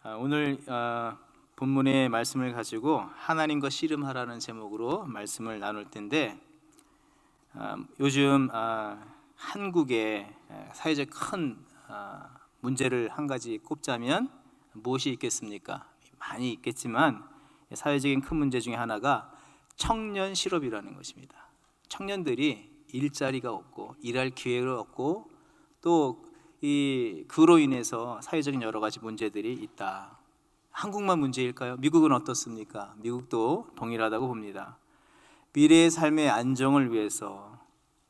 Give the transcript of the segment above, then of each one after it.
오늘 본문의 말씀을 가지고 하나님과 씨름하라는 제목으로 말씀을 나눌 텐데, 요즘 한국의 사회적 큰 문제를 한 가지 꼽자면 무엇이 있겠습니까? 많이 있겠지만 사회적인 큰 문제 중에 하나가 청년 실업이라는 것입니다. 청년들이 일자리가 없고 일할 기회가 없고 또 그로 인해서 사회적인 여러 가지 문제들이 있다. 한국만 문제일까요? 미국은 어떻습니까? 미국도 동일하다고 봅니다. 미래의 삶의 안정을 위해서,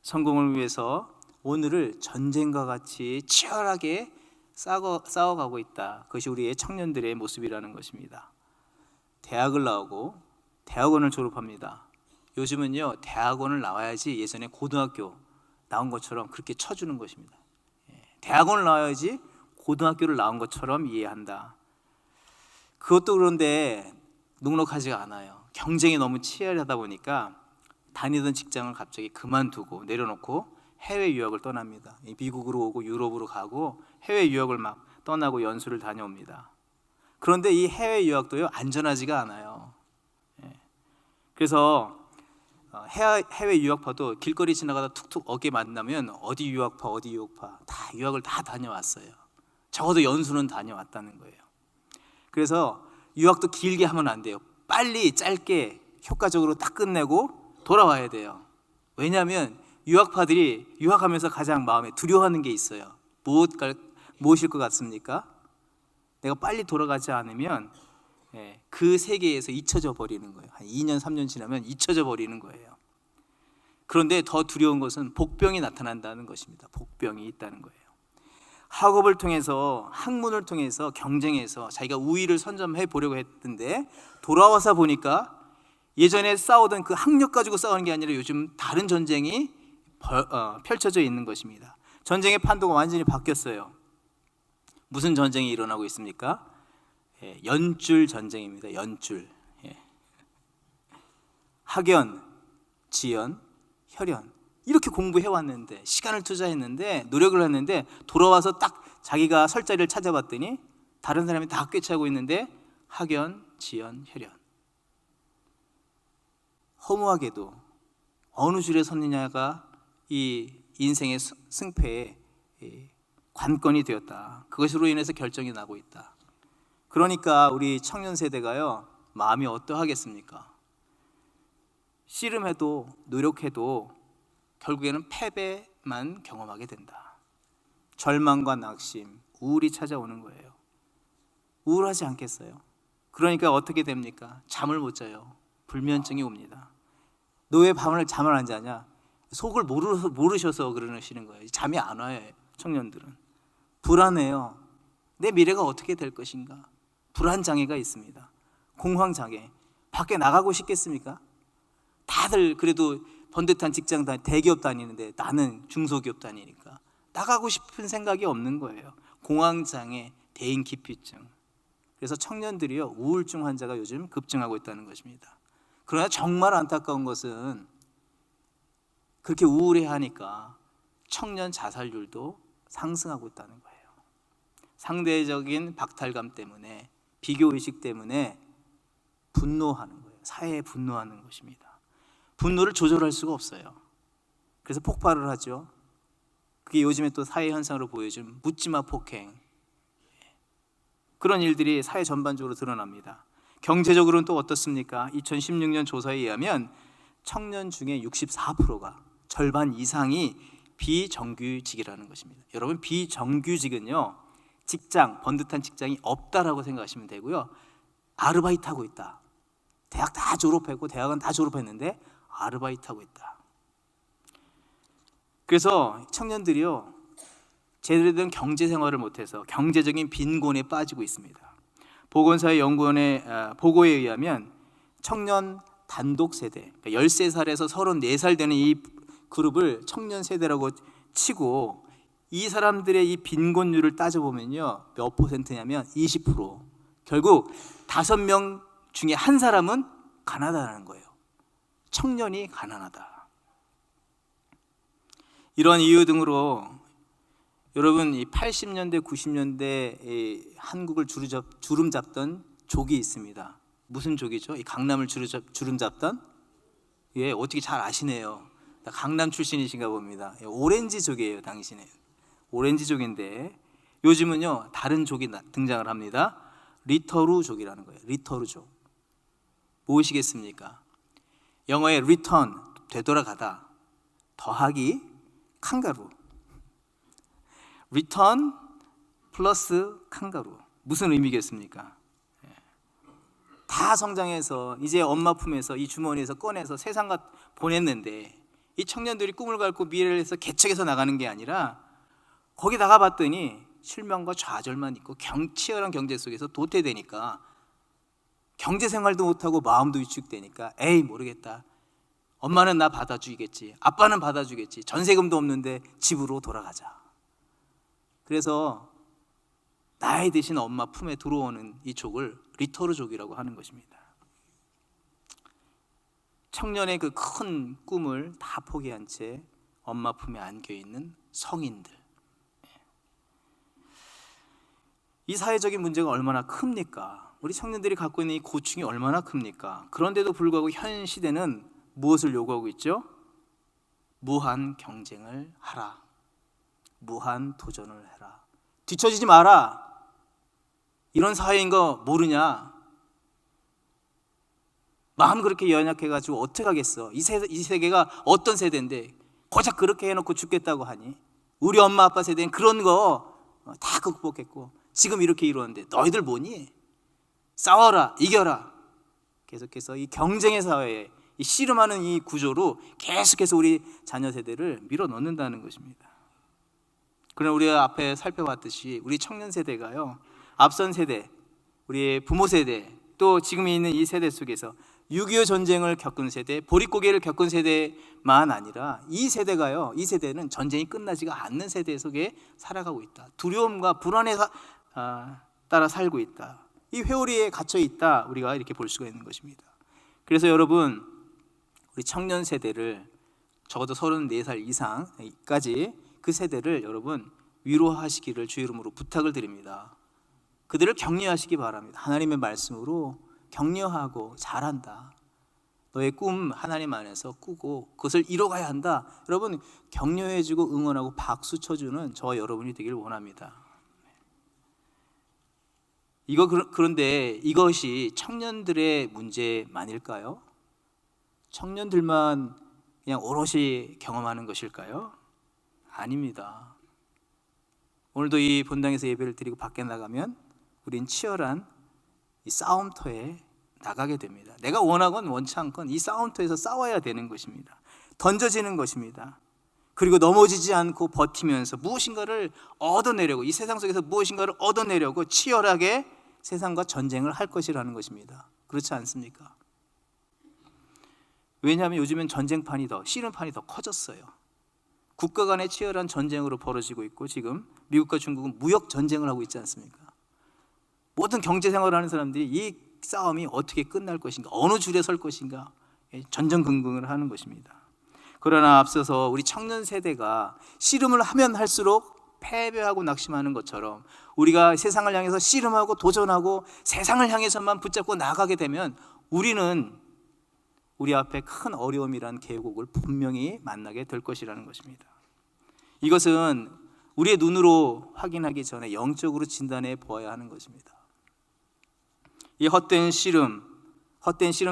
성공을 위해서 오늘을 전쟁과 같이 치열하게 싸워가고 있다. 그것이 우리의 청년들의 모습이라는 것입니다. 대학을 나오고 대학원을 졸업합니다. 요즘은요, 대학원을 나와야지 예전에 고등학교 나온 것처럼 그렇게 쳐주는 것입니다. 대학원을 나와야지 고등학교를 나온 것처럼 이해한다. 그것도 그런데 넉넉하지가 않아요. 경쟁이 너무 치열하다 보니까 다니던 직장을 갑자기 그만두고 내려놓고 해외 유학을 떠납니다. 미국으로 오고 유럽으로 가고 해외 유학을 막 떠나고 연수를 다녀옵니다. 그런데 이 해외 유학도요, 안전하지가 않아요. 그래서 해외 유학파도 길거리 지나가다 툭툭 어깨 만나면 어디 유학파 다 유학을 다 다녀왔어요. 적어도 연수는 다녀왔다는 거예요. 그래서 유학도 길게 하면 안 돼요. 빨리 짧게 효과적으로 딱 끝내고 돌아와야 돼요. 왜냐하면 유학파들이 유학하면서 가장 마음에 두려워하는 게 있어요. 무엇일 것 같습니까? 내가 빨리 돌아가지 않으면 그 세계에서 잊혀져 버리는 거예요. 한 2년 3년 지나면 잊혀져 버리는 거예요. 그런데 더 두려운 것은 복병이 나타난다는 것입니다. 복병이 있다는 거예요. 학업을 통해서, 학문을 통해서 경쟁해서 자기가 우위를 선점해 보려고 했는데 돌아와서 보니까 예전에 싸우던 그 학력 가지고 싸우는 게 아니라 요즘 다른 전쟁이 펼쳐져 있는 것입니다. 전쟁의 판도가 완전히 바뀌었어요. 무슨 전쟁이 일어나고 있습니까? 연줄 전쟁입니다. 연줄. 학연, 지연, 혈연, 이렇게 공부해왔는데, 시간을 투자했는데, 노력을 했는데 돌아와서 딱 자기가 설 자리를 찾아봤더니 다른 사람이 다 꿰차고 있는데 학연, 지연, 혈연. 허무하게도 어느 줄에 섰느냐가 이 인생의 승패의 관건이 되었다. 그것으로 인해서 결정이 나고 있다. 그러니까 우리 청년 세대가요, 마음이 어떠하겠습니까? 씨름해도 노력해도 결국에는 패배만 경험하게 된다. 절망과 낙심, 우울이 찾아오는 거예요. 우울하지 않겠어요? 그러니까 어떻게 됩니까? 잠을 못 자요. 불면증이 옵니다. 너 왜 밤을 잠을 안 자냐? 속을 모르셔서 그러시는 거예요. 잠이 안 와요. 청년들은 불안해요. 내 미래가 어떻게 될 것인가? 불안장애가 있습니다. 공황장애. 밖에 나가고 싶겠습니까? 다들 그래도 번듯한 직장 대기업 다니는데 나는 중소기업 다니니까 나가고 싶은 생각이 없는 거예요. 공황장애, 대인기피증. 그래서 청년들이요, 우울증 환자가 요즘 급증하고 있다는 것입니다. 그러나 정말 안타까운 것은 그렇게 우울해하니까 청년 자살률도 상승하고 있다는 거예요. 상대적인 박탈감 때문에, 비교의식 때문에 분노하는 거예요. 사회에 분노하는 것입니다. 분노를 조절할 수가 없어요. 그래서 폭발을 하죠. 그게 요즘에 또 사회 현상으로 보여준 묻지마 폭행, 그런 일들이 사회 전반적으로 드러납니다. 경제적으로는 또 어떻습니까? 2016년 조사에 의하면 청년 중에 64%가, 절반 이상이 비정규직이라는 것입니다. 여러분, 비정규직은요, 직장, 번듯한 직장이 없다라고 생각하시면 되고요, 아르바이트하고 있다. 대학 다 졸업했고 대학은 다 졸업했는데 아르바이트하고 있다. 그래서 청년들이요, 제대로 된 경제 생활을 못해서 경제적인 빈곤에 빠지고 있습니다. 보건사회연구원의 보고에 의하면 청년 단독 세대, 그러니까 13살에서 34살 되는 이 그룹을 청년 세대라고 치고, 이 사람들의 이 빈곤율을 따져보면요, 몇 퍼센트냐면 20%. 결국 5명 중에 한 사람은 가난하다는 거예요. 청년이 가난하다. 이런 이유 등으로 여러분, 이 80년대 90년대 한국을 주름 잡던 족이 있습니다. 무슨 족이죠? 이 강남을 주름 잡던? 예, 어떻게 잘 아시네요. 강남 출신이신가 봅니다. 예, 오렌지족이에요, 당신은. 오렌지족인데 요즘은요 다른 족이 등장을 합니다. 리터루족이라는 거예요. 리터루족. 무엇이겠습니까? 영어의 return, 되돌아가다, 더하기 칸가루. return 플러스 칸가루. 무슨 의미겠습니까? 다 성장해서 이제 엄마 품에서 이 주머니에서 꺼내서 세상과 보냈는데, 이 청년들이 꿈을 갖고 미래를 해서 개척해서 나가는 게 아니라 거기 나가봤더니 실망과 좌절만 있고 치열한 경제 속에서 도태되니까 경제생활도 못하고 마음도 위축되니까 에이 모르겠다, 엄마는 나 받아주겠지, 아빠는 받아주겠지, 전세금도 없는데 집으로 돌아가자. 그래서 나이 드신 엄마 품에 들어오는 이 족을 리터루족이라고 하는 것입니다. 청년의 그 큰 꿈을 다 포기한 채 엄마 품에 안겨있는 성인들. 이 사회적인 문제가 얼마나 큽니까? 우리 청년들이 갖고 있는 이 고충이 얼마나 큽니까? 그런데도 불구하고 현 시대는 무엇을 요구하고 있죠? 무한 경쟁을 하라, 무한 도전을 해라, 뒤처지지 마라. 이런 사회인 거 모르냐? 마음 그렇게 연약해가지고 어떻게 하겠어? 이 세계가 어떤 세대인데 고작 그렇게 해놓고 죽겠다고 하니? 우리 엄마 아빠 세대는 그런 거 다 극복했고 지금 이렇게 이루었는데 너희들 뭐니? 싸워라, 이겨라. 계속해서 이 경쟁의 사회에 이 씨름하는 이 구조로 계속해서 우리 자녀 세대를 밀어넣는다는 것입니다. 그러나 우리가 앞에 살펴봤듯이 우리 청년 세대가요, 앞선 세대, 우리 부모 세대, 또 지금 있는 이 세대 속에서 6.25 전쟁을 겪은 세대, 보릿고개를 겪은 세대만 아니라 이 세대가요, 이 세대는 전쟁이 끝나지가 않는 세대 속에 살아가고 있다. 두려움과 불안에 따라 살고 있다. 이 회오리에 갇혀 있다. 우리가 이렇게 볼 수가 있는 것입니다. 그래서 여러분, 우리 청년 세대를 적어도 34살 이상까지 그 세대를 여러분 위로하시기를 주 이름으로 부탁을 드립니다. 그들을 격려하시기 바랍니다. 하나님의 말씀으로 격려하고 잘한다, 너의 꿈 하나님 안에서 꾸고 그것을 이뤄가야 한다. 여러분 격려해주고 응원하고 박수 쳐주는 저와 여러분이 되길 원합니다. 그런데 이것이 청년들의 문제만일까요? 청년들만 그냥 오롯이 경험하는 것일까요? 아닙니다. 오늘도 이 본당에서 예배를 드리고 밖에 나가면 우린 치열한 이 싸움터에 나가게 됩니다. 내가 원하건 원치 않건 이 싸움터에서 싸워야 되는 것입니다. 던져지는 것입니다. 그리고 넘어지지 않고 버티면서 무엇인가를 얻어내려고, 이 세상 속에서 무엇인가를 얻어내려고 치열하게 세상과 전쟁을 할 것이라는 것입니다. 그렇지 않습니까? 왜냐하면 요즘엔 전쟁판이 씨름판이 더 커졌어요. 국가 간의 치열한 전쟁으로 벌어지고 있고, 지금 미국과 중국은 무역 전쟁을 하고 있지 않습니까? 모든 경제 생활을 하는 사람들이 이 싸움이 어떻게 끝날 것인가, 어느 줄에 설 것인가 전전긍긍을 하는 것입니다. 그러나 앞서서 우리 청년 세대가 씨름을 하면 할수록 패배하고 낙심하는 것처럼 우리가 세상을 향해서 씨름하고 도전하고 세상을 향해서만 붙잡고 나가게 되면 우리는 우리 앞에 큰 어려움이란 계곡을 분명히 만나게 될 것이라는 것입니다. 이것은 우리의 눈으로 확인하기 전에 영적으로 진단해 보아야 하는 것입니다. 이 헛된 씨름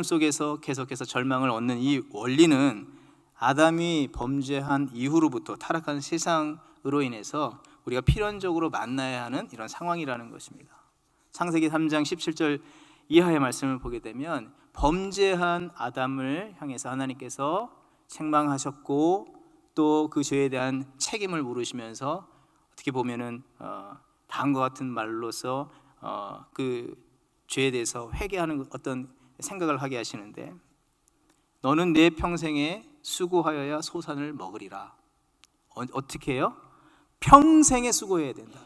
속에서 계속해서 절망을 얻는 이 원리는 아담이 범죄한 이후로부터 타락한 세상으로 인해서 우리가 필연적으로 만나야 하는 이런 상황이라는 것입니다. 창세기 3장 17절 이하의 말씀을 보게 되면 범죄한 아담을 향해서 하나님께서 책망하셨고 또 그 죄에 대한 책임을 물으시면서 어떻게 보면은 다음과 같은 말로서 그 죄에 대해서 회개하는 어떤 생각을 하게 하시는데, 너는 내 평생에 수고하여야 소산을 먹으리라. 어떻게 해요? 평생에 수고해야 된다.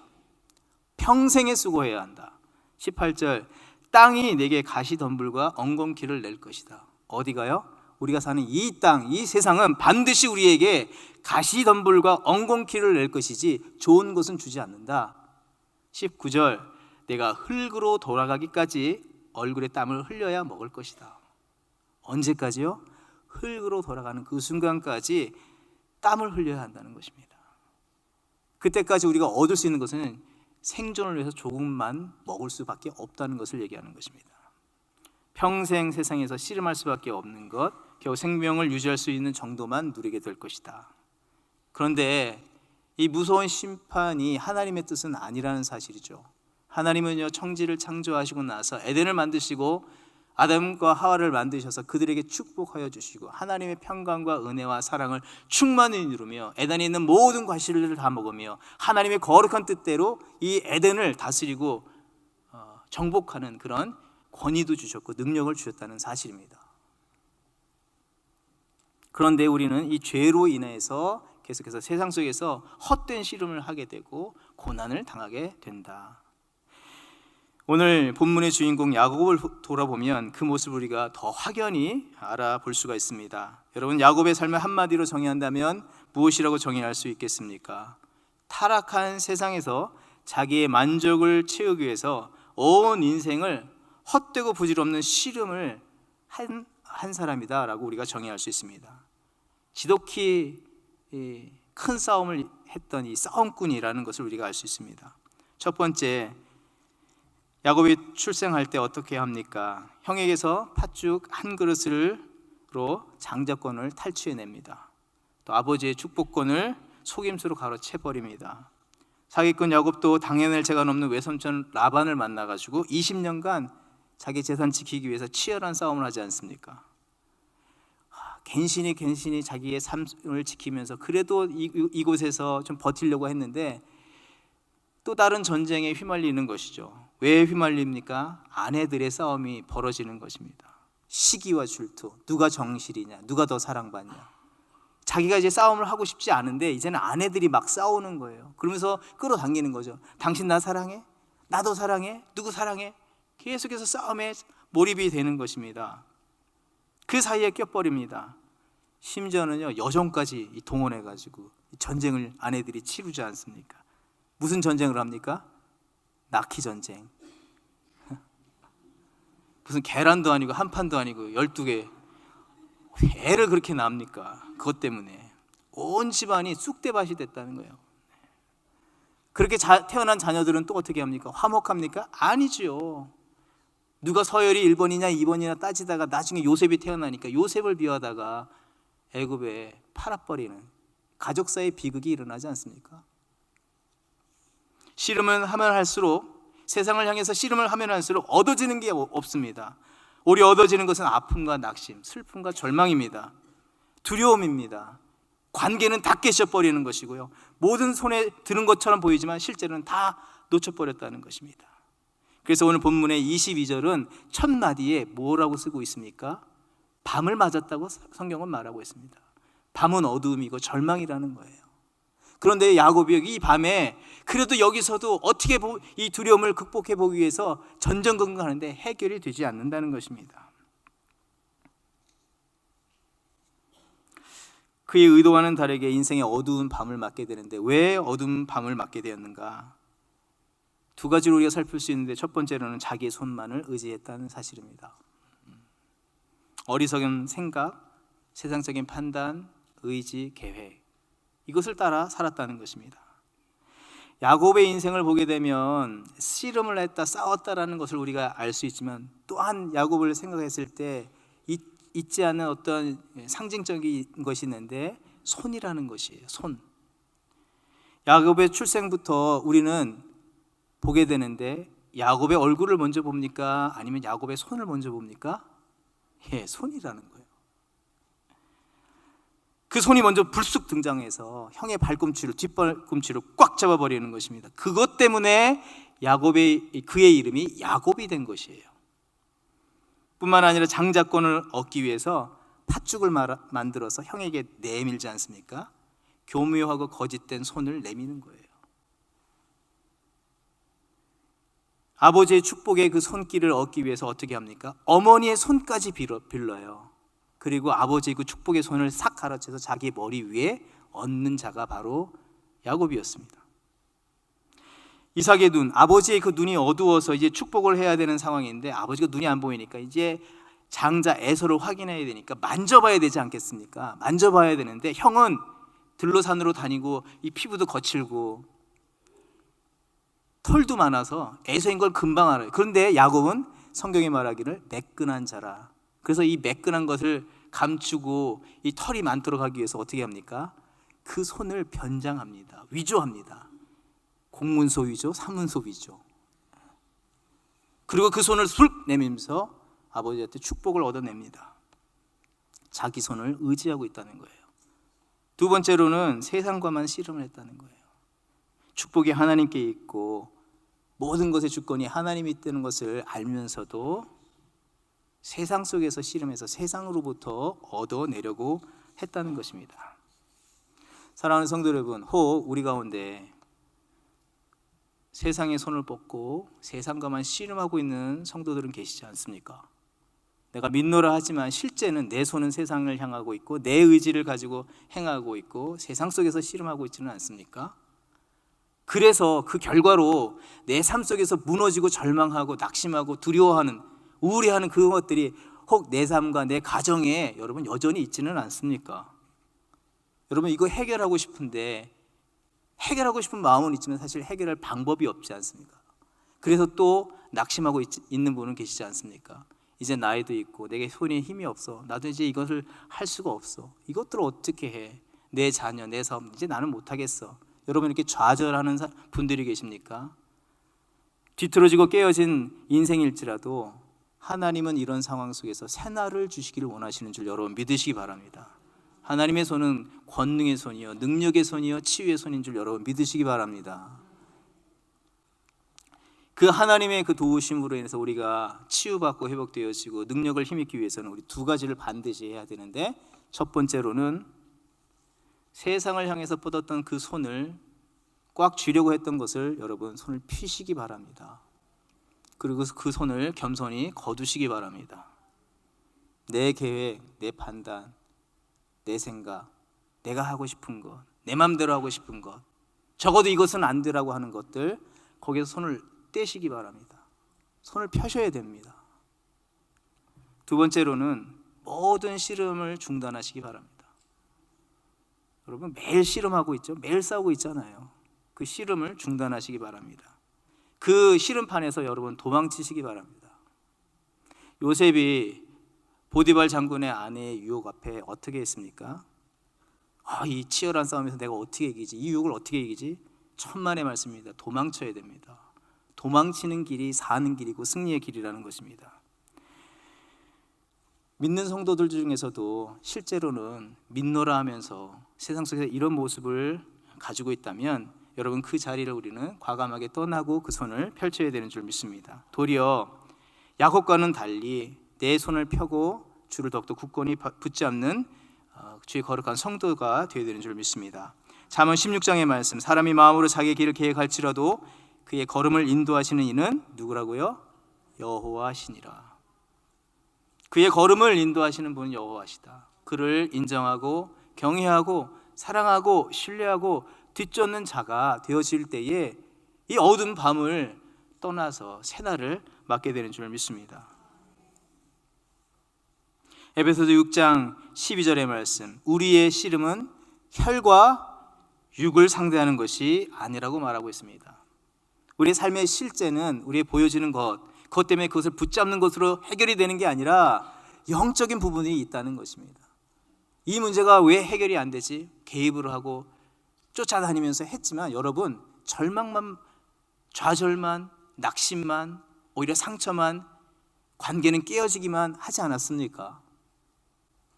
평생에 수고해야 한다. 18절 땅이 내게 가시덤불과 엉겅퀴를 낼 것이다. 어디가요? 우리가 사는 이 땅, 이 세상은 반드시 우리에게 가시덤불과 엉겅퀴를 낼 것이지 좋은 것은 주지 않는다. 19절, 내가 흙으로 돌아가기까지 얼굴에 땀을 흘려야 먹을 것이다. 언제까지요? 흙으로 돌아가는 그 순간까지 땀을 흘려야 한다는 것입니다. 그때까지 우리가 얻을 수 있는 것은 생존을 위해서 조금만 먹을 수밖에 없다는 것을 얘기하는 것입니다. 평생 세상에서 씨름할 수밖에 없는 것, 겨우 생명을 유지할 수 있는 정도만 누리게 될 것이다. 그런데 이 무서운 심판이 하나님의 뜻은 아니라는 사실이죠. 하나님은요, 천지를 창조하시고 나서 에덴을 만드시고 아담과 하와를 만드셔서 그들에게 축복하여 주시고 하나님의 평강과 은혜와 사랑을 충만히 누르며 에덴에 있는 모든 과실들을 다 먹으며 하나님의 거룩한 뜻대로 이 에덴을 다스리고 정복하는 그런 권위도 주셨고 능력을 주셨다는 사실입니다. 그런데 우리는 이 죄로 인해서 계속해서 세상 속에서 헛된 씨름을 하게 되고 고난을 당하게 된다. 오늘 본문의 주인공 야곱을 돌아보면 그 모습을 우리가 더 확연히 알아볼 수가 있습니다. 여러분, 야곱의 삶을 한마디로 정의한다면 무엇이라고 정의할 수 있겠습니까? 타락한 세상에서 자기의 만족을 채우기 위해서 온 인생을 헛되고 부질없는 씨름을 한 사람이다라고 우리가 정의할 수 있습니다. 지독히 큰 싸움을 했던 이 싸움꾼이라는 것을 우리가 알 수 있습니다. 첫 번째, 야곱이 출생할 때 어떻게 합니까? 형에게서 팥죽 한 그릇으로 장자권을 탈취해냅니다. 또 아버지의 축복권을 속임수로 가로채버립니다. 사기꾼 야곱도 당해낼 재가 없는 외삼촌 라반을 만나가지고 20년간 자기 재산 지키기 위해서 치열한 싸움을 하지 않습니까? 갠신히 자기의 삶을 지키면서 그래도 이곳에서 좀 버티려고 했는데 또 다른 전쟁에 휘말리는 것이죠. 왜 휘말립니까? 아내들의 싸움이 벌어지는 것입니다. 시기와 질투, 누가 정실이냐, 누가 더 사랑받냐. 자기가 이제 싸움을 하고 싶지 않은데 이제는 아내들이 막 싸우는 거예요. 그러면서 끌어당기는 거죠. 당신 나 사랑해? 나도 사랑해? 누구 사랑해? 계속해서 싸움에 몰입이 되는 것입니다. 그 사이에 껴버립니다. 심지어는요, 여정까지 동원해가지고 전쟁을 아내들이 치르지 않습니까? 무슨 전쟁을 합니까? 낳기 전쟁. 무슨 계란도 아니고 한판도 아니고 12개 애를 그렇게 낳습니까? 그것 때문에 온 집안이 쑥대밭이 됐다는 거예요. 그렇게 태어난 자녀들은 또 어떻게 합니까? 화목합니까? 아니지요. 누가 서열이 1번이냐 2번이냐 따지다가 나중에 요셉이 태어나니까 요셉을 비하다가 애굽에 팔아버리는 가족 사이의 비극이 일어나지 않습니까? 씨름을 하면 할수록, 세상을 향해서 씨름을 하면 할수록 얻어지는 게 없습니다. 오히려 얻어지는 것은 아픔과 낙심, 슬픔과 절망입니다. 두려움입니다. 관계는 다 깨져버리는 것이고요, 모든 손에 드는 것처럼 보이지만 실제로는 다 놓쳐버렸다는 것입니다. 그래서 오늘 본문의 22절은 첫 마디에 뭐라고 쓰고 있습니까? 밤을 맞았다고 성경은 말하고 있습니다. 밤은 어두움이고 절망이라는 거예요. 그런데 야곱이 이 밤에 그래도 여기서도 어떻게 이 두려움을 극복해 보기 위해서 전전긍긍하는데 해결이 되지 않는다는 것입니다. 그의 의도와는 다르게 인생의 어두운 밤을 맞게 되는데 왜 어두운 밤을 맞게 되었는가? 두 가지로 우리가 살필 수 있는데 첫 번째로는 자기의 손만을 의지했다는 사실입니다. 어리석은 생각, 세상적인 판단, 의지, 계획, 이것을 따라 살았다는 것입니다. 야곱의 인생을 보게 되면 씨름을 했다, 싸웠다라는 것을 우리가 알 수 있지만 또한 야곱을 생각했을 때 잊지 않는 어떤 상징적인 것이 있는데 손이라는 것이에요. 손. 야곱의 출생부터 우리는 보게 되는데 야곱의 얼굴을 먼저 봅니까? 아니면 야곱의 손을 먼저 봅니까? 예, 손이라는 거예요. 그 손이 먼저 불쑥 등장해서 형의 발꿈치를, 뒷발꿈치를 꽉 잡아버리는 것입니다. 그것 때문에 그의 이름이 야곱이 된 것이에요. 뿐만 아니라 장자권을 얻기 위해서 팥죽을 만들어서 형에게 내밀지 않습니까? 교묘하고 거짓된 손을 내미는 거예요. 아버지의 축복의 그 손길을 얻기 위해서 어떻게 합니까? 어머니의 손까지 빌어요. 그리고 아버지의 그 축복의 손을 싹 가로채서 자기 머리 위에 얹는 자가 바로 야곱이었습니다. 이삭의 눈, 아버지의 그 눈이 어두워서 이제 축복을 해야 되는 상황인데 아버지가 눈이 안 보이니까 이제 장자 에서를 확인해야 되니까 만져봐야 되지 않겠습니까? 만져봐야 되는데 형은 들로 산으로 다니고 이 피부도 거칠고 털도 많아서 에서인 걸 금방 알아요. 그런데 야곱은 성경이 말하기를 매끈한 자라. 그래서 이 매끈한 것을 감추고 이 털이 많도록 하기 위해서 어떻게 합니까? 그 손을 변장합니다. 위조합니다. 공문서 위조, 사문서 위조. 그리고 그 손을 술 내밀면서 아버지한테 축복을 얻어냅니다. 자기 손을 의지하고 있다는 거예요. 두 번째로는 세상과만 씨름을 했다는 거예요. 축복이 하나님께 있고 모든 것의 주권이 하나님이 있다는 것을 알면서도 세상 속에서 씨름해서 세상으로부터 얻어내려고 했다는 것입니다. 사랑하는 성도 여러분, 혹 우리 가운데 세상의 손을 뻗고 세상과만 씨름하고 있는 성도들은 계시지 않습니까? 내가 믿노라 하지만 실제는 내 손은 세상을 향하고 있고 내 의지를 가지고 행하고 있고 세상 속에서 씨름하고 있지는 않습니까? 그래서 그 결과로 내 삶 속에서 무너지고 절망하고 낙심하고 두려워하는, 우울해하는 그것들이 혹 내 삶과 내 가정에 여러분 여전히 있지는 않습니까? 여러분 이거 해결하고 싶은데 해결하고 싶은 마음은 있지만 사실 해결할 방법이 없지 않습니까? 그래서 또 낙심하고 있는 분은 계시지 않습니까? 이제 나이도 있고 내게 손에 힘이 없어. 나도 이제 이것을 할 수가 없어. 이것들을 어떻게 해? 내 자녀, 내 삶 이제 나는 못하겠어. 여러분 이렇게 좌절하는 분들이 계십니까? 뒤틀어지고 깨어진 인생일지라도 하나님은 이런 상황 속에서 새날을 주시기를 원하시는 줄 여러분 믿으시기 바랍니다. 하나님의 손은 권능의 손이요 능력의 손이요 치유의 손인 줄 여러분 믿으시기 바랍니다. 그 하나님의 그 도우심으로 인해서 우리가 치유받고 회복되어지고 능력을 힘입기 위해서는 우리 두 가지를 반드시 해야 되는데, 첫 번째로는 세상을 향해서 뻗었던 그 손을 꽉 쥐려고 했던 것을 여러분 손을 피시기 바랍니다. 그리고 그 손을 겸손히 거두시기 바랍니다. 내 계획, 내 판단, 내 생각, 내가 하고 싶은 것, 내 맘대로 하고 싶은 것, 적어도 이것은 안 되라고 하는 것들, 거기서 손을 떼시기 바랍니다. 손을 펴셔야 됩니다. 두 번째로는 모든 씨름을 중단하시기 바랍니다. 여러분 매일 씨름하고 있죠. 매일 싸우고 있잖아요. 그 씨름을 중단하시기 바랍니다. 그 씨름판에서 여러분 도망치시기 바랍니다. 요셉이 보디발 장군의 아내의 유혹 앞에 어떻게 했습니까? 이 치열한 싸움에서 내가 어떻게 이기지? 이 유혹을 어떻게 이기지? 천만의 말씀입니다. 도망쳐야 됩니다. 도망치는 길이 사는 길이고 승리의 길이라는 것입니다. 믿는 성도들 중에서도 실제로는 믿노라 하면서 세상 속에서 이런 모습을 가지고 있다면 여러분 그 자리를 우리는 과감하게 떠나고 그 손을 펼쳐야 되는 줄 믿습니다. 도리어 야곱과는 달리 내 손을 펴고 주를 더욱더 굳건히 붙잡는 주의 거룩한 성도가 되어야 되는 줄 믿습니다. 잠언 16장의 말씀, 사람이 마음으로 자기의 길을 계획할지라도 그의 걸음을 인도하시는 이는 누구라고요? 여호와시니라. 그의 걸음을 인도하시는 분은 여호와시다. 그를 인정하고 경외하고 사랑하고 신뢰하고 뒤쫓는 자가 되어질 때에 이 어두운 밤을 떠나서 새날을 맞게 되는 줄 믿습니다. 에베소서 6장 12절의 말씀, 우리의 씨름은 혈과 육을 상대하는 것이 아니라고 말하고 있습니다. 우리의 삶의 실제는 우리의 보여지는 그것 때문에 그것을 붙잡는 것으로 해결이 되는 게 아니라 영적인 부분이 있다는 것입니다. 이 문제가 왜 해결이 안 되지? 개입을 하고 쫓아다니면서 했지만 여러분 절망만, 좌절만, 낙심만, 오히려 상처만, 관계는 깨어지기만 하지 않았습니까?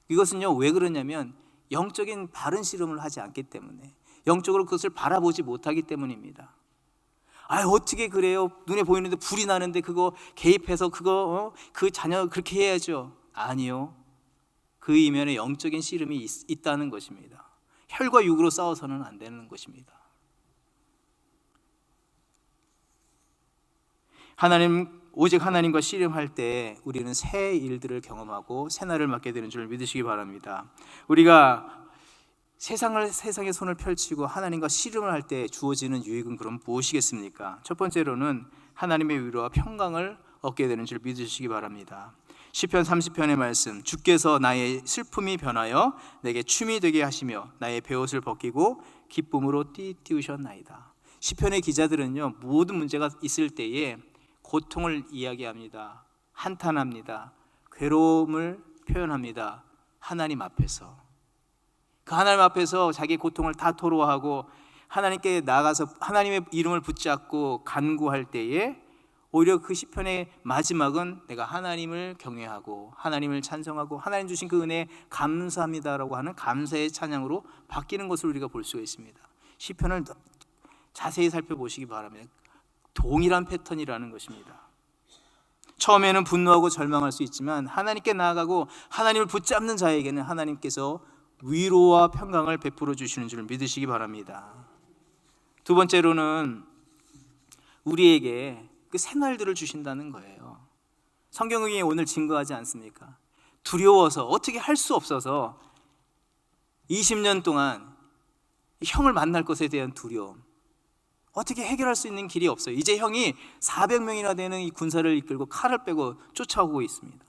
이것은요 왜 그러냐면 영적인 바른 씨름을 하지 않기 때문에, 영적으로 그것을 바라보지 못하기 때문입니다. 어떻게 그래요? 눈에 보이는데 불이 나는데 그거 개입해서 그 자녀 그렇게 해야죠. 아니요, 그 이면에 영적인 씨름이 있다는 것입니다. 혈과 육으로 싸워서는 안 되는 것입니다. 하나님 오직 하나님과 씨름할 때 우리는 새 일들을 경험하고 새 날을 맞게 되는 줄 믿으시기 바랍니다. 우리가 세상에 손을 펼치고 하나님과 씨름을 할 때 주어지는 유익은 그럼 무엇이겠습니까? 첫 번째로는 하나님의 위로와 평강을 얻게 되는 줄 믿으시기 바랍니다. 시편 30편의 말씀, 주께서 나의 슬픔이 변하여 내게 춤이 되게 하시며 나의 베옷을 벗기고 기쁨으로 띠우셨나이다. 시편의 기자들은요, 모든 문제가 있을 때에 고통을 이야기합니다. 한탄합니다. 괴로움을 표현합니다. 하나님 앞에서. 그 하나님 앞에서 자기 고통을 다 토로하고 하나님께 나가서 하나님의 이름을 붙잡고 간구할 때에 오히려 그 시편의 마지막은 내가 하나님을 경외하고 하나님을 찬송하고 하나님 주신 그 은혜에 감사합니다라고 하는 감사의 찬양으로 바뀌는 것을 우리가 볼 수가 있습니다. 시편을 자세히 살펴보시기 바랍니다. 동일한 패턴이라는 것입니다. 처음에는 분노하고 절망할 수 있지만 하나님께 나아가고 하나님을 붙잡는 자에게는 하나님께서 위로와 평강을 베풀어 주시는 줄 믿으시기 바랍니다. 두 번째로는 우리에게 그 새날들을 주신다는 거예요. 성경에 오늘 증거하지 않습니까? 두려워서 어떻게 할 수 없어서 20년 동안 형을 만날 것에 대한 두려움, 어떻게 해결할 수 있는 길이 없어요. 이제 형이 400명이나 되는 이 군사를 이끌고 칼을 빼고 쫓아오고 있습니다.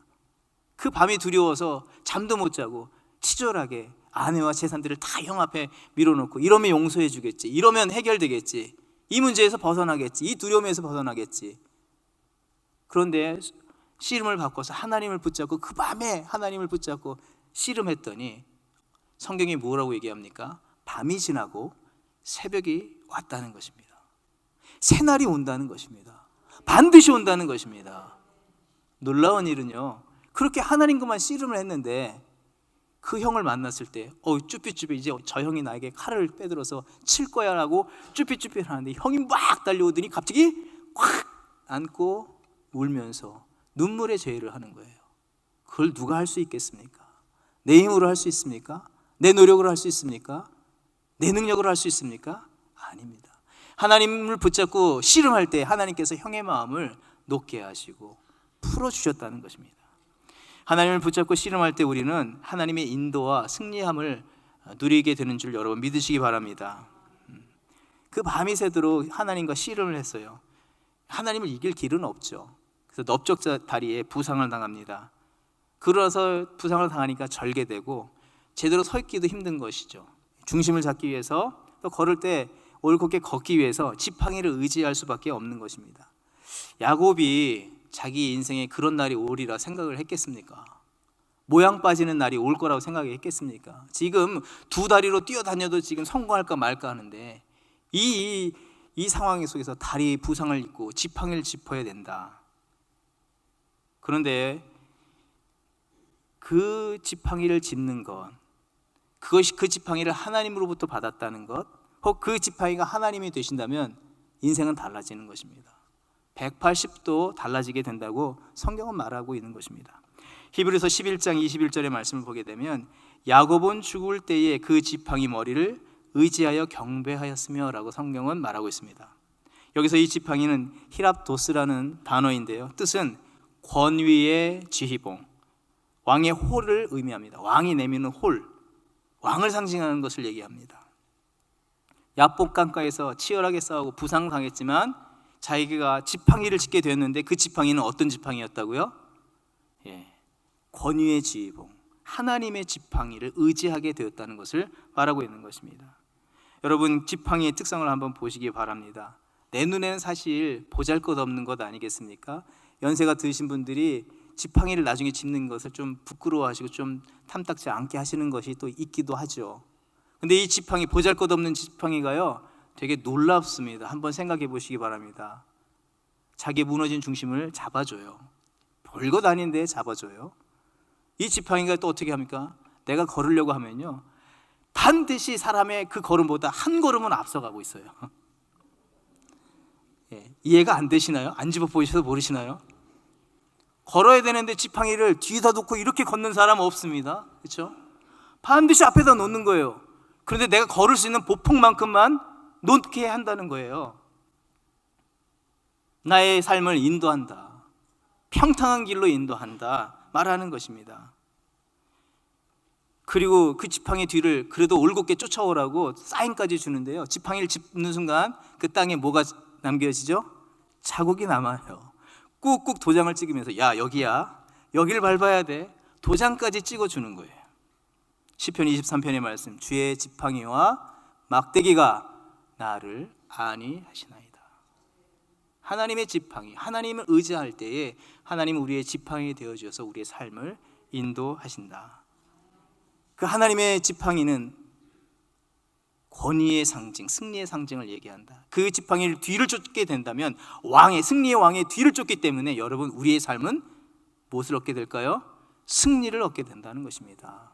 그 밤이 두려워서 잠도 못 자고 치졸하게 아내와 재산들을 다 형 앞에 밀어놓고 이러면 용서해 주겠지, 이러면 해결되겠지, 이 문제에서 벗어나겠지, 이 두려움에서 벗어나겠지. 그런데 씨름을 바꿔서 하나님을 붙잡고 그 밤에 하나님을 붙잡고 씨름했더니 성경이 뭐라고 얘기합니까? 밤이 지나고 새벽이 왔다는 것입니다. 새날이 온다는 것입니다. 반드시 온다는 것입니다. 놀라운 일은요, 그렇게 하나님과만 씨름을 했는데 그 형을 만났을 때 쭈삣쭈삣 이제 저 형이 나에게 칼을 빼들어서 칠 거야 라고 쭈삣쭈삣 하는데 형이 막 달려오더니 갑자기 확 안고 울면서 눈물의 죄를 하는 거예요. 그걸 누가 할 수 있겠습니까? 내 힘으로 할 수 있습니까? 내 노력으로 할 수 있습니까? 내 능력으로 할 수 있습니까? 아닙니다. 하나님을 붙잡고 씨름할 때 하나님께서 형의 마음을 녹게 하시고 풀어주셨다는 것입니다. 하나님을 붙잡고 씨름할 때 우리는 하나님의 인도와 승리함을 누리게 되는 줄 여러분 믿으시기 바랍니다. 그 밤이 새도록 하나님과 씨름을 했어요. 하나님을 이길 길은 없죠. 그래서 넓적 다리에 부상을 당합니다. 그러서 부상을 당하니까 절개되고 제대로 서 있기도 힘든 것이죠. 중심을 잡기 위해서 또 걸을 때 옳게 걷기 위해서 지팡이를 의지할 수밖에 없는 것입니다. 야곱이 자기 인생에 그런 날이 오리라 생각을 했겠습니까? 모양 빠지는 날이 올 거라고 생각했겠습니까? 지금 두 다리로 뛰어다녀도 지금 성공할까 말까 하는데 이 상황 속에서 다리 부상을 입고 지팡이를 짚어야 된다. 그런데 그 지팡이를 짚는 것, 그것이 그 지팡이를 하나님으로부터 받았다는 것, 혹 그 지팡이가 하나님이 되신다면 인생은 달라지는 것입니다. 180도 달라지게 된다고 성경은 말하고 있는 것입니다. 히브리서 11장 21절의 말씀을 보게 되면 야곱은 죽을 때에 그 지팡이 머리를 의지하여 경배하였으며 라고 성경은 말하고 있습니다. 여기서 이 지팡이는 히랍도스라는 단어인데요, 뜻은 권위의 지휘봉, 왕의 홀을 의미합니다. 왕이 내미는 홀, 왕을 상징하는 것을 얘기합니다. 야복 강가에서 치열하게 싸우고 부상당했지만 자기가 지팡이를 짚게 되었는데 그 지팡이는 어떤 지팡이였다고요? 권위의 지휘봉, 하나님의 지팡이를 의지하게 되었다는 것을 말하고 있는 것입니다. 여러분, 지팡이의 특성을 한번 보시기 바랍니다. 내 눈에는 사실 보잘것없는 것 아니겠습니까? 연세가 드신 분들이 지팡이를 나중에 짚는 것을 좀 부끄러워하시고 좀 탐탁지 않게 하시는 것이 또 있기도 하죠. 근데 이 지팡이, 보잘것없는 지팡이가요 되게 놀랍습니다. 한번 생각해 보시기 바랍니다. 자기 무너진 중심을 잡아줘요. 별것 아닌데 잡아줘요. 이 지팡이가 또 어떻게 합니까? 내가 걸으려고 하면요 반드시 사람의 그 걸음보다 한 걸음은 앞서가고 있어요. 이해가 안 되시나요? 안 집어보셔서 모르시나요? 걸어야 되는데 지팡이를 뒤에다 놓고 이렇게 걷는 사람 없습니다. 그렇죠? 반드시 앞에다 놓는 거예요. 그런데 내가 걸을 수 있는 보폭만큼만 놓게 한다는 거예요. 나의 삶을 인도한다. 평탄한 길로 인도한다 말하는 것입니다. 그리고 그 지팡이 뒤를 그래도 올곧게 쫓아오라고 사인까지 주는데요, 지팡이를 짚는 순간 그 땅에 뭐가 남겨지죠? 자국이 남아요. 꾹꾹 도장을 찍으면서 야, 여기야, 여기를 밟아야 돼, 도장까지 찍어주는 거예요. 시편 23편의 말씀, 주의 지팡이와 막대기가 나를 안위하시나이다. 하나님의 지팡이, 하나님을 의지할 때에 하나님은 우리의 지팡이 되어주셔서 우리의 삶을 인도하신다. 그 하나님의 지팡이는 권위의 상징, 승리의 상징을 얘기한다. 그 지팡이를 뒤를 쫓게 된다면 승리의 왕의 뒤를 쫓기 때문에 여러분, 우리의 삶은 무엇을 얻게 될까요? 승리를 얻게 된다는 것입니다.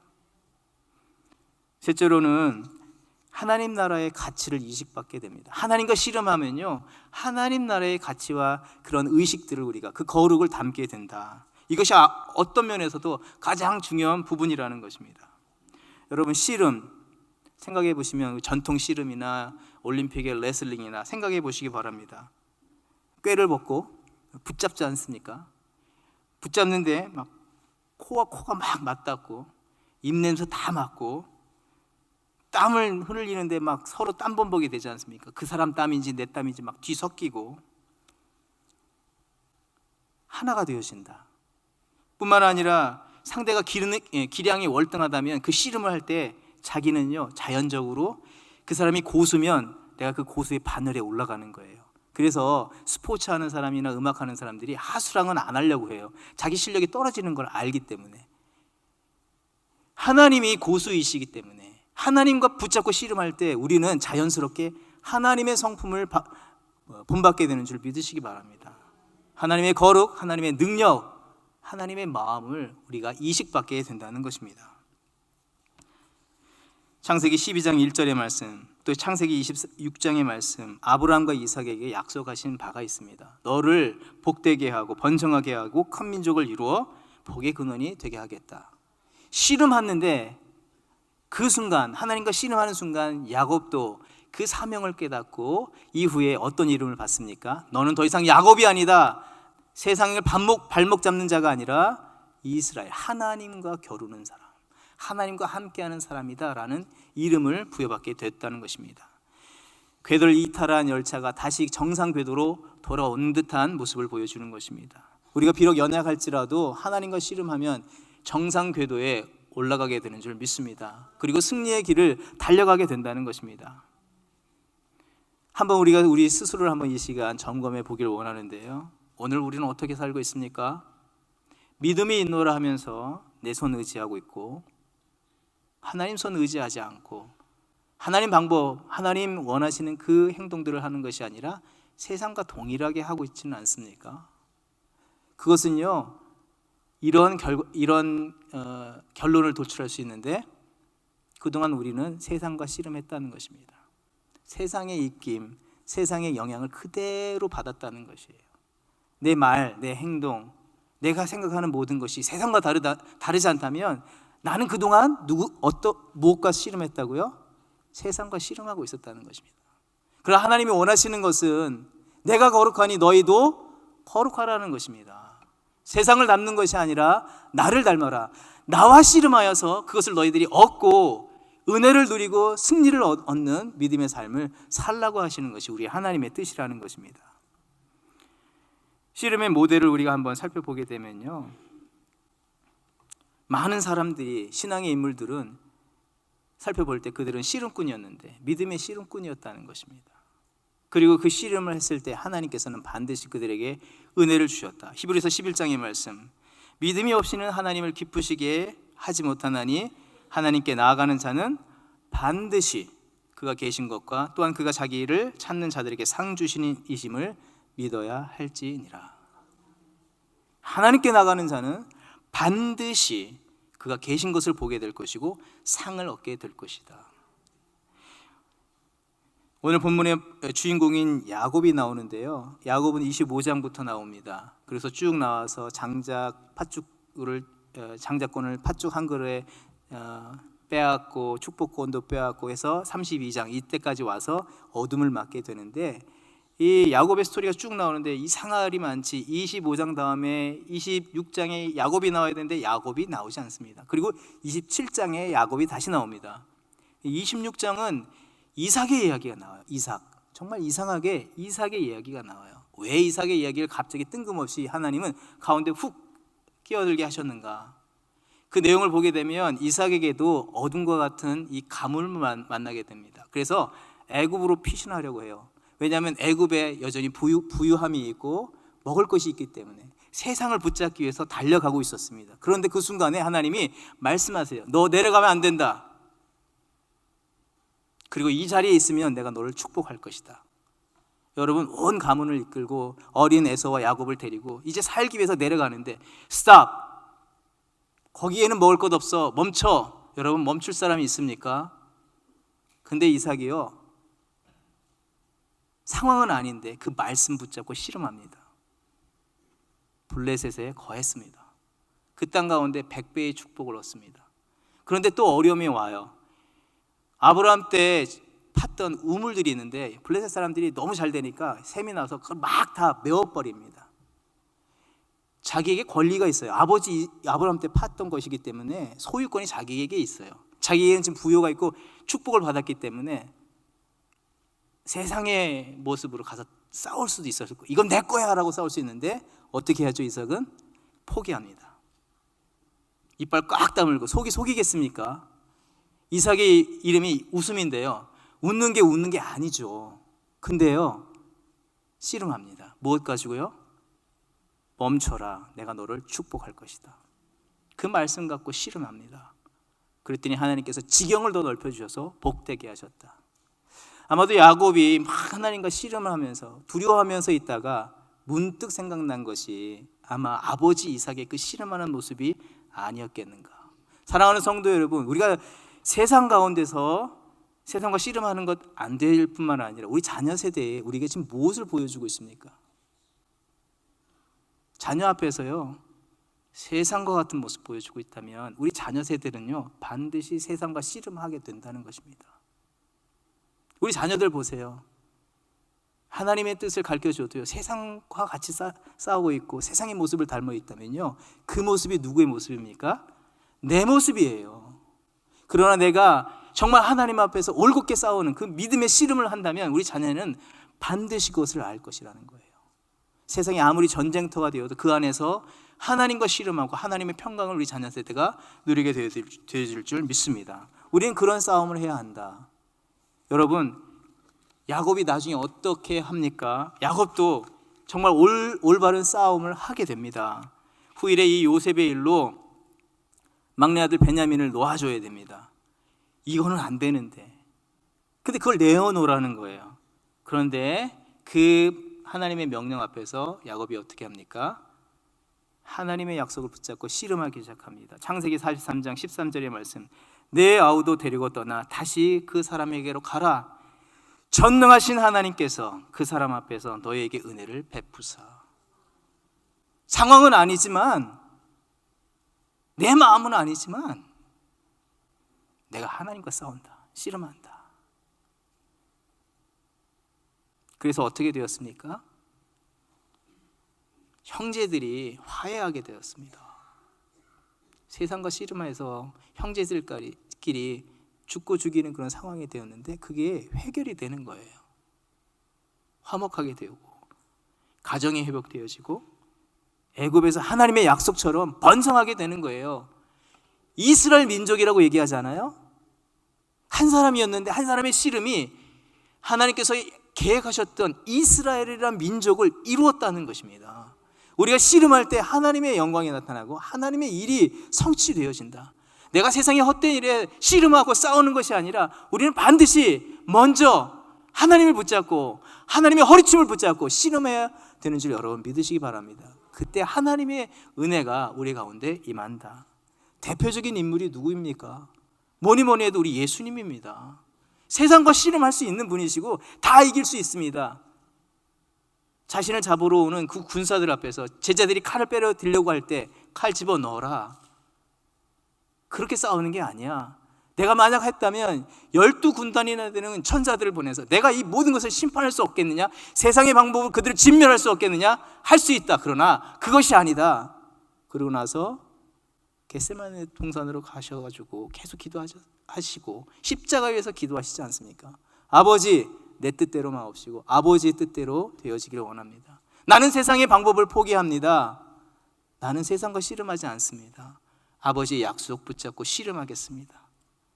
셋째로는 하나님 나라의 가치를 이식받게 됩니다. 하나님과 씨름하면요, 하나님 나라의 가치와 그런 의식들을 우리가, 그 거룩을 담게 된다. 이것이 어떤 면에서도 가장 중요한 부분이라는 것입니다. 여러분, 씨름 생각해 보시면 전통 씨름이나 올림픽의 레슬링이나 생각해 보시기 바랍니다. 꾀를 먹고 붙잡지 않습니까? 붙잡는데 막 코가 막 맞닿고 입냄새 다 맡고 땀을 흘리는데 막 서로 땀범벅이 되지 않습니까? 그 사람 땀인지 내 땀인지 막 뒤섞이고 하나가 되어진다. 뿐만 아니라 상대가 기량이 월등하다면 그 씨름을 할 때 자기는요, 자연적으로 그 사람이 고수면 내가 그 고수의 바늘에 올라가는 거예요. 그래서 스포츠 하는 사람이나 음악 하는 사람들이 하수랑은 안 하려고 해요. 자기 실력이 떨어지는 걸 알기 때문에. 하나님이 고수이시기 때문에 하나님과 붙잡고 씨름할 때 우리는 자연스럽게 하나님의 성품을 본받게 되는 줄 믿으시기 바랍니다. 하나님의 거룩, 하나님의 능력, 하나님의 마음을 우리가 이식받게 된다는 것입니다. 창세기 12장 1절의 말씀, 또 창세기 26장의 말씀, 아브라함과 이삭에게 약속하신 바가 있습니다. 너를 복되게 하고 번성하게 하고 큰 민족을 이루어 복의 근원이 되게 하겠다. 씨름하는데 그 순간, 하나님과 씨름하는 순간 야곱도 그 사명을 깨닫고 이후에 어떤 이름을 받습니까? 너는 더 이상 야곱이 아니다. 세상을 발목 잡는 자가 아니라 이스라엘, 하나님과 겨루는 사람, 하나님과 함께하는 사람이다 라는 이름을 부여받게 됐다는 것입니다. 궤도를 이탈한 열차가 다시 정상 궤도로 돌아온 듯한 모습을 보여주는 것입니다. 우리가 비록 연약할지라도 하나님과 씨름하면 정상 궤도에 올라가게 되는 줄 믿습니다. 그리고 승리의 길을 달려가게 된다는 것입니다. 한번 우리가 우리 스스로를 한번 이 시간 점검해 보기를 원하는데요, 오늘 우리는 어떻게 살고 있습니까? 믿음이 있노라 하면서 내 손 의지하고 있고 하나님 손 의지하지 않고 하나님 방법, 하나님 원하시는 그 행동들을 하는 것이 아니라 세상과 동일하게 하고 있지는 않습니까? 그것은요, 이런 결론을 도출할 수 있는데 그동안 우리는 세상과 씨름했다는 것입니다. 세상의 입김, 세상의 영향을 그대로 받았다는 것이에요. 내 말, 내 행동, 내가 생각하는 모든 것이 세상과 다르지 않다면 나는 그동안 무엇과 씨름했다고요? 세상과 씨름하고 있었다는 것입니다. 그러나 하나님이 원하시는 것은 내가 거룩하니 너희도 거룩하라는 것입니다. 세상을 닮는 것이 아니라 나를 닮아라. 나와 씨름하여서 그것을 너희들이 얻고 은혜를 누리고 승리를 얻는 믿음의 삶을 살라고 하시는 것이 우리 하나님의 뜻이라는 것입니다. 씨름의 모델을 우리가 한번 살펴보게 되면요, 많은 사람들이, 신앙의 인물들은 살펴볼 때 그들은 씨름꾼이었는데 믿음의 씨름꾼이었다는 것입니다. 그리고 그 씨름을 했을 때 하나님께서는 반드시 그들에게 은혜를 주셨다. 히브리서 11장의 말씀, 믿음이 없이는 하나님을 기쁘시게 하지 못하나니 하나님께 나아가는 자는 반드시 그가 계신 것과 또한 그가 자기를 찾는 자들에게 상 주시는 이심을 믿어야 할지니라. 하나님께 나가는 자는 반드시 그가 계신 것을 보게 될 것이고 상을 얻게 될 것이다. 오늘 본문의 주인공인 야곱이 나오는데요, 야곱은 25장부터 나옵니다. 그래서 쭉 나와서 장자권을 팥죽 한 그릇에 빼앗고 축복권도 빼앗고 해서 32장 이때까지 와서 어둠을 맞게 되는데, 이 야곱의 스토리가 쭉 나오는데 이상할이 많지. 25장 다음에 26장에 야곱이 나와야 되는데 야곱이 나오지 않습니다. 그리고 27장에 야곱이 다시 나옵니다. 26장은 이삭의 이야기가 나와요. 이삭. 정말 이상하게 이삭의 이야기가 나와요. 왜 이삭의 이야기를 갑자기 뜬금없이 하나님은 가운데 훅 끼어들게 하셨는가? 그 내용을 보게 되면 이삭에게도 어둠과 같은 이 가물을 만나게 됩니다. 그래서 애굽으로 피신하려고 해요. 왜냐하면 애굽에 여전히 부유함이 있고 먹을 것이 있기 때문에 세상을 붙잡기 위해서 달려가고 있었습니다. 그런데 그 순간에 하나님이 말씀하세요. 너 내려가면 안 된다. 그리고 이 자리에 있으면 내가 너를 축복할 것이다. 여러분, 온 가문을 이끌고 어린 에서와 야곱을 데리고 이제 살기 위해서 내려가는데 스탑! 거기에는 먹을 것 없어. 멈춰. 여러분, 멈출 사람이 있습니까? 근데 이삭이요, 상황은 아닌데 그 말씀 붙잡고 씨름합니다. 블레셋에 거했습니다. 그 땅 가운데 100배의 축복을 얻습니다. 그런데 또 어려움이 와요. 아브라함 때 팠던 우물들이 있는데 블레셋 사람들이 너무 잘 되니까 샘이 나서 그걸 막 다 메워버립니다. 자기에게 권리가 있어요. 아버지 아브라함 때 팠던 것이기 때문에 소유권이 자기에게 있어요. 자기에게는 지금 부여가 있고 축복을 받았기 때문에 세상의 모습으로 가서 싸울 수도 있었을 거예요. 이건 내 거야 라고 싸울 수 있는데 어떻게 하죠? 이삭은 포기합니다. 이빨 꽉 다물고 속이 속이겠습니까? 이삭의 이름이 웃음인데요, 웃는 게 아니죠. 근데요, 씨름합니다. 무엇 가지고요? 멈춰라, 내가 너를 축복할 것이다. 그 말씀 갖고 씨름합니다. 그랬더니 하나님께서 지경을 더 넓혀주셔서 복되게 하셨다. 아마도 야곱이 막 하나님과 씨름을 하면서 두려워하면서 있다가 문득 생각난 것이 아마 아버지 이삭의 그 씨름하는 모습이 아니었겠는가. 사랑하는 성도 여러분, 우리가 세상 가운데서 세상과 씨름하는 것 안 될 뿐만 아니라 우리 자녀 세대에 우리가 지금 무엇을 보여주고 있습니까? 자녀 앞에서요, 세상과 같은 모습 보여주고 있다면 우리 자녀 세대는요, 반드시 세상과 씨름하게 된다는 것입니다. 우리 자녀들 보세요. 하나님의 뜻을 가르쳐줘도요, 세상과 같이 싸우고 있고 세상의 모습을 닮아 있다면요, 그 모습이 누구의 모습입니까? 내 모습이에요. 그러나 내가 정말 하나님 앞에서 올곧게 싸우는 그 믿음의 씨름을 한다면 우리 자녀는 반드시 그것을 알 것이라는 거예요. 세상이 아무리 전쟁터가 되어도 그 안에서 하나님과 씨름하고 하나님의 평강을 우리 자녀 세대가 누리게 되어질 줄 믿습니다. 우리는 그런 싸움을 해야 한다. 여러분, 야곱이 나중에 어떻게 합니까? 야곱도 정말 올바른 싸움을 하게 됩니다. 후일에 이 요셉의 일로 막내 아들 베냐민을 놓아줘야 됩니다. 이거는 안 되는데, 근데 그걸 내어놓으라는 거예요. 그런데 그 하나님의 명령 앞에서 야곱이 어떻게 합니까? 하나님의 약속을 붙잡고 씨름하기 시작합니다. 창세기 43장 13절의 말씀, 내 아우도 데리고 떠나 다시 그 사람에게로 가라. 전능하신 하나님께서 그 사람 앞에서 너에게 은혜를 베푸사. 상황은 아니지만, 내 마음은 아니지만 내가 하나님과 싸운다, 씨름한다. 그래서 어떻게 되었습니까? 형제들이 화해하게 되었습니다. 세상과 씨름해서 형제들끼리 죽고 죽이는 그런 상황이 되었는데 그게 해결이 되는 거예요. 화목하게 되고 가정이 회복되어지고 애굽에서 하나님의 약속처럼 번성하게 되는 거예요. 이스라엘 민족이라고 얘기하잖아요. 한 사람이었는데 한 사람의 씨름이 하나님께서 계획하셨던 이스라엘이라는 민족을 이루었다는 것입니다. 우리가 씨름할 때 하나님의 영광이 나타나고 하나님의 일이 성취되어진다. 내가 세상의 헛된 일에 씨름하고 싸우는 것이 아니라 우리는 반드시 먼저 하나님을 붙잡고 하나님의 허리춤을 붙잡고 씨름해야 되는 줄 여러분 믿으시기 바랍니다. 그때 하나님의 은혜가 우리 가운데 임한다. 대표적인 인물이 누구입니까? 뭐니 해도 우리 예수님입니다. 세상과 씨름할 수 있는 분이시고 다 이길 수 있습니다. 자신을 잡으러 오는 그 군사들 앞에서 제자들이 칼을 빼려 들려고 할 때 칼 집어넣어라. 그렇게 싸우는 게 아니야. 내가 만약 했다면 12군단이나 되는 천사들을 보내서 내가 이 모든 것을 심판할 수 없겠느냐? 세상의 방법으로 그들을 진멸할 수 없겠느냐? 할 수 있다. 그러나 그것이 아니다. 그러고 나서 겟세마네 동산으로 가셔가지고 계속 기도하시고 십자가 위에서 기도하시지 않습니까? 아버지, 내 뜻대로 마옵시고 아버지의 뜻대로 되어지기를 원합니다. 나는 세상의 방법을 포기합니다. 나는 세상과 씨름하지 않습니다. 아버지의 약속 붙잡고 씨름하겠습니다.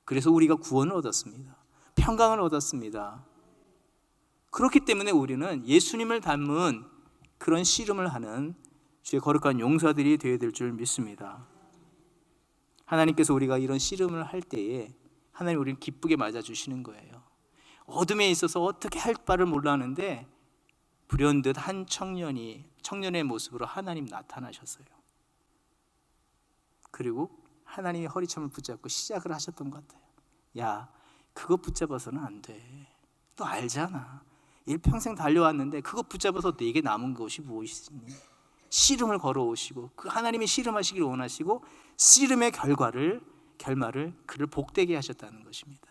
그래서 우리가 구원을 얻었습니다. 평강을 얻었습니다. 그렇기 때문에 우리는 예수님을 닮은 그런 씨름을 하는 주의 거룩한 용사들이 되어야 될 줄 믿습니다. 하나님께서 우리가 이런 씨름을 할 때에 하나님 우리를 기쁘게 맞아주시는 거예요. 어둠에 있어서 어떻게 할 바를 몰랐는데 불현듯 한 청년의 모습으로 하나님 나타나셨어요. 그리고 하나님이 허리춤을 붙잡고 시작을 하셨던 것 같아요. 야, 그거 붙잡아서는 안 돼. 너 알잖아. 일평생 달려왔는데 그거 붙잡아서 내게 남은 것이 무엇이니? 씨름을 걸어오시고 그 하나님이 씨름하시기를 원하시고 씨름의 결말을 그를 복되게 하셨다는 것입니다.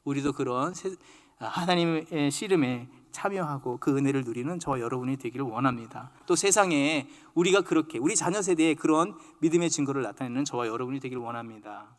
우리도 그런 하나님의 씨름에 참여하고 그 은혜를 누리는 저와 여러분이 되기를 원합니다. 또 세상에 우리가 그렇게 우리 자녀 세대에 그런 믿음의 증거를 나타내는 저와 여러분이 되기를 원합니다.